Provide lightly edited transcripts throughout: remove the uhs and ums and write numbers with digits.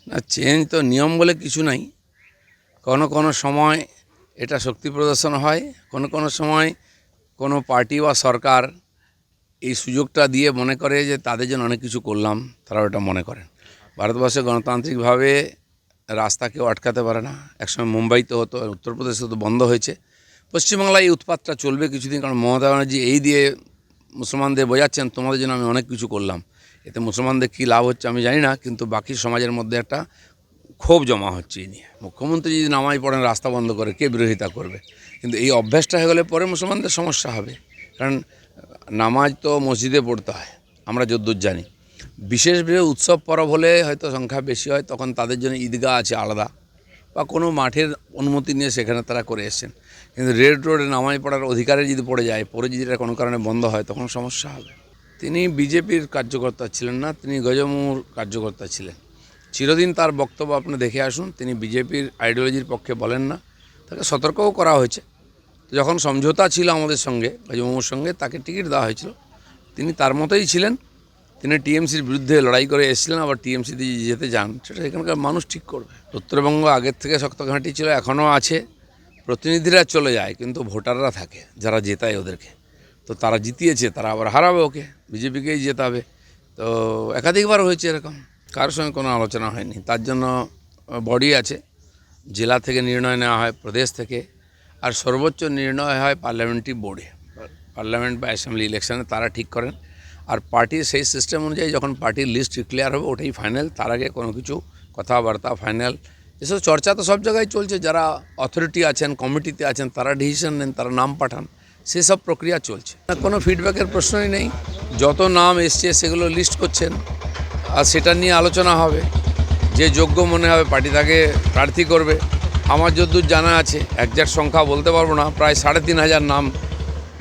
না, চেঞ্জ তো নিয়ম বলে কিছু নাই। কোনো কোনো সময় এটা শক্তি প্রদর্শন হয়, কোনো কোনো সময় কোনো পার্টি বা সরকার এই সুযোগটা দিয়ে মনে করে যে তাদের জন্য অনেক কিছু করলাম, তারা ওটা মনে করেন। ভারতবর্ষে গণতান্ত্রিকভাবে রাস্তা কেউ আটকাতে পারে না। একসময় মুম্বাইতে হতো, উত্তরপ্রদেশে তো বন্ধ হয়েছে। পশ্চিমবাংলায় এই উৎপাতটা চলবে কিছুদিন, কারণ মমতা ব্যানার্জি এই দিয়ে মুসলমানদের বোঝাচ্ছেন তোমাদের জন্য আমি অনেক কিছু করলাম। এতে মুসলমানদের কী লাভ হচ্ছে আমি জানি না, কিন্তু বাকি সমাজের মধ্যে একটা ক্ষোভ জমা হচ্ছে এই নিয়ে। মুখ্যমন্ত্রী যদি নামাজ পড়েন, রাস্তা বন্ধ করে, কে বিরোধিতা করবে? কিন্তু এই অভ্যাসটা হয়ে গেলে পরে মুসলমানদের সমস্যা হবে। কারণ নামাজ তো মসজিদে পড়তে হয়, আমরা যদ্দূর জানি। বিশেষ উৎসব পরব হলে হয়তো সংখ্যা বেশি হয়, তখন তাদের জন্য ঈদগাহ আছে আলাদা, বা কোনো মাঠের অনুমতি নিয়ে সেখানে তারা করে এসছেন। কিন্তু রেড রোডে নামাজ পড়ার অধিকারে যদি পড়ে যায়, পরে যদি এটা কোনো কারণে বন্ধ হয়, তখন সমস্যা হবে। তিনি বিজেপির কার্যকর্তা ছিলেন না, তিনি গজমুর কার্যকর্তা ছিলেন। চিরদিন তার বক্তব্য আপনি দেখে আসুন, তিনি বিজেপির আইডিওলজির পক্ষে বলেন না। তাকে সতর্কও করা হয়েছে। যখন সমঝোতা ছিল আমাদের সঙ্গে, গজমুর সঙ্গে, তাকে টিকিট দেওয়া হয়েছিল, তিনি তার মতোই ছিলেন। তিনি টিএমসির বিরুদ্ধে লড়াই করে এসেছিলেন, আবার টিএমসিতে যেতে যান, সেটা এখানকার মানুষ ঠিক করবে। উত্তরবঙ্গ আগের থেকে শক্ত ঘাঁটি ছিল, এখনও আছে। প্রতিনিধিরা চলে যায়, কিন্তু ভোটাররা থাকে, যারা জেতায় ওদেরকে। তো তারা জিতিয়েছে, তারা আবার হারাবে ওকে, বিজেপিকেই জেতাবে। তো একাধিকবার হয়েছে এরকম, কারোর সঙ্গে কোনো আলোচনা হয়নি। তার জন্য বডি আছে, জেলা থেকে নির্ণয় নেওয়া হয়, প্রদেশ থেকে, আর সর্বোচ্চ নির্ণয় হয় পার্লামেন্টারি বোর্ডে। পার্লামেন্ট বা অ্যাসেম্বলি ইলেকশনে তারা ঠিক করেন। আর পার্টির সেই সিস্টেম অনুযায়ী যখন পার্টির লিস্ট ক্লিয়ার হবে, ওটাই ফাইনাল। তার আগে কোনো কিছু কথাবার্তা ফাইনাল এসব চর্চা তো সব জায়গায় চলছে। যারা অথরিটি আছেন, কমিটিতে আছেন, তারা ডিসিশন নেন, তারা নাম পাঠান, সেসব প্রক্রিয়া চলছে। কোনো ফিডব্যাকের প্রশ্নই নেই। যত নাম এসছে সেগুলো লিস্ট করছেন, আর সেটা নিয়ে আলোচনা হবে। যে যোগ্য মনে হবে পার্টি তাকে প্রার্থী করবে। আমার যতদূর জানা আছে, একজ্যাক্ট সংখ্যা বলতে পারবো না, প্রায় 3,500 নাম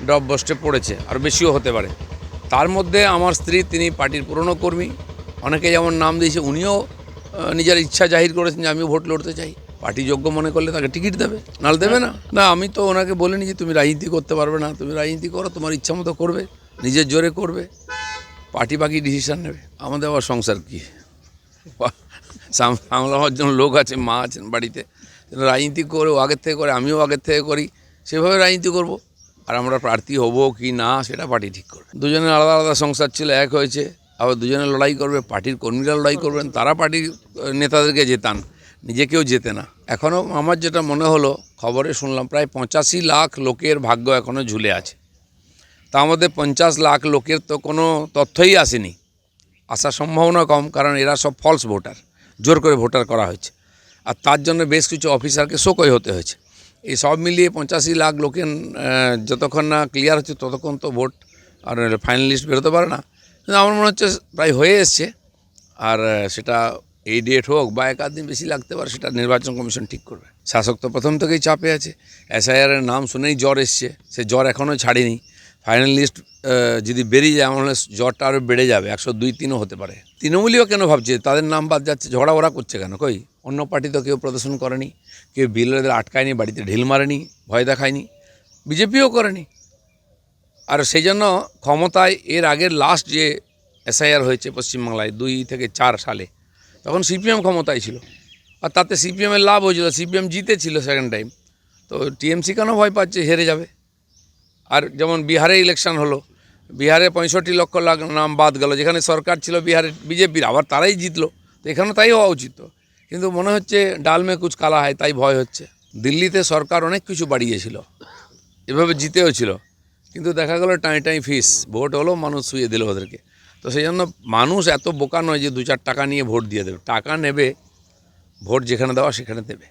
ড্রপ বস্টে পড়েছে, আর বেশিও হতে পারে। তার মধ্যে আমার স্ত্রী, তিনি পার্টির পুরনো কর্মী, অনেকে যেমন নাম দিয়েছে, উনিও নিজের ইচ্ছা জাহির করেছেন যে আমিও ভোট লড়তে চাই। পার্টি যোগ্য মনে করলে তাকে টিকিট দেবে, নাহলে দেবে না। না, আমি তো ওনাকে বলিনি যে তুমি রাজনীতি করতে পারবে না, তুমি রাজনীতি করো, তোমার ইচ্ছা মতো করবে, নিজের জোরে করবে, পার্টি বাকি ডিসিশান নেবে। আমাদের আবার সংসার কী, সামলাবার জন্য লোক আছে, মা আছেন বাড়িতে। রাজনীতি করে ও আগের থেকে করে, আমিও আগের থেকে করি, সেভাবে রাজনীতি করব। আর আমরা প্রার্থী হব কি না সেটা পার্টি ঠিক করবে। দুজনের আলাদা আলাদা সংসার ছিল, এক হয়েছে, আবার দুজনে লড়াই করবে। পার্টির কর্মীরা লড়াই করবেন, তারা পার্টির নেতাদেরকে জেতান, নিজেকেও জেতে না। এখনও আমার যেটা মনে হলো, খবরে শুনলাম প্রায় 85 লাখ লোকের ভাগ্য এখনও ঝুলে আছে। তার মধ্যে 50 লাখ লোকের তো কোনো তথ্যই আসেনি, আসার সম্ভাবনা কম, কারণ এরা সব ফলস ভোটার, জোর করে ভোটার করা হয়েছে। আর তার জন্য বেশ কিছু অফিসারকে শোকই হতে হয়েছে। এই সব মিলিয়ে 85 লাখ লোকের যতক্ষণ না ক্লিয়ার হচ্ছে, ততক্ষণ তো ভোট আর ফাইনাল লিস্ট বেরোতে পারে না। কিন্তু আমার মনে হচ্ছে প্রায় হয়ে এসছে। আর সেটা এই ডেট হোক বা এক আধ দিন বেশি লাগতে পারে, সেটা নির্বাচন কমিশন ঠিক করবে। শাসক তো প্রথম থেকেই চাপে আছে। এসআইআরের নাম শুনেই জ্বর এসছে, সে জ্বর এখনও ছাড়েনি। ফাইনাল লিস্ট যদি বেরিয়ে যায়, আমার জ্বরটা আরও বেড়ে যাবে, 102-3ও হতে পারে। তৃণমূলীও কেন ভাবছে তাদের নাম বাদ যাচ্ছে, ঝগড়া ওরা করছে কেন? কই অন্য পার্টি তো কেউ প্রদর্শন করেনি, কেউ বিলেদের আটকায়নি, বাড়িতে ঢিল মারেনি, ভয় দেখায়নি, বিজেপিও করেনি। আর সেই জন্য ক্ষমতায় এর আগের লাস্ট যে এসআইআর হয়েছে পশ্চিমবাংলায় 2 থেকে 4 সালে, তখন সিপিএম ক্ষমতায় ছিল, আর তাতে সিপিএমের লাভ হয়েছিল, সিপিএম জিতেছিল সেকেন্ড টাইম। তো টিএমসি কেন ভয় পাচ্ছে হেরে যাবে? আর যেমন বিহারে ইলেকশন হলো, বিহারে 65 লক্ষ নাম বাদ গেল, যেখানে সরকার ছিল বিহারের বিজেপির, আবার তারাই জিতলো। তো এখানে তাই হওয়া উচিত। কিন্তু মনে হচ্ছে ডাল মে কুচ কালা হয়, তাই ভয় হচ্ছে। দিল্লিতে সরকার অনেক কিছু বাড়িয়েছিল, এভাবে জিতেও ছিল, কিন্তু দেখা গেল টাই ফিস, ভোট হলো, মানুষ শুয়ে দিল ওদেরকে। তো সেই জন্য মানুষ এত বোকা নয় যে 2-4 টাকা নিয়ে ভোট দিয়ে দেবে। টাকা নেবে, ভোট যেখানে দেওয়া সেখানে দেবে।